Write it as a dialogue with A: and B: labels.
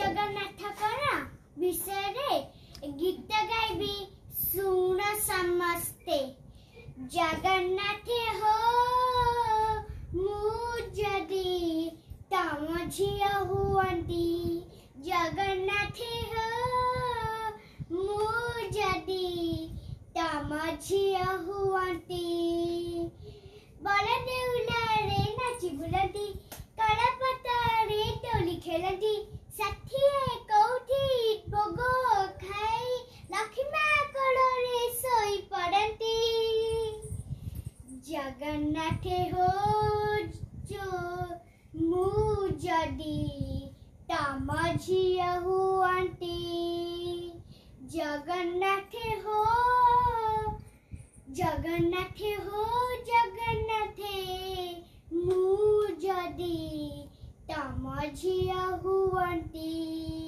A: ଜଗନ୍ନାଥଙ୍କର ବିଷୟରେ ଗୀତ ଗାଇବି ଶୁଣ ସମସ୍ତେ। ଜଗନ୍ନାଥ ହୋ ମୁଁ ଯଦି ତମ ଝିଅ ହୁଅନ୍ତି, ଜଗନ୍ନାଥ ହୋ ମୁଁ ଯଦି ତମ ଝିଅ ହୁଅନ୍ତି, ବଳଦେଉଳରେ ନାଚି ବୁଲନ୍ତି, କଳାପତାରେ ଦୋଳି ଖେଳନ୍ତି, ଷାଠିଏ କୋଉଠି ଭୋଗ ଖାଇ ଲକ୍ଷ୍ମୀ ମା କୋଳରେ ଶୋଇ ପଡ଼ନ୍ତି। ଜଗନ୍ନାଥ ହୋ ମୁଁ ଯଦି ତମ ଝିଅ ହୁଅନ୍ତି, ଜଗନ୍ନାଥ ହୋ ଜଗନ୍ନାଥ ହୋ ଜଗନ୍ନାଥ ମୁଁ ଯଦି ତମ ଝିଅ ହୁଅନ୍ତି।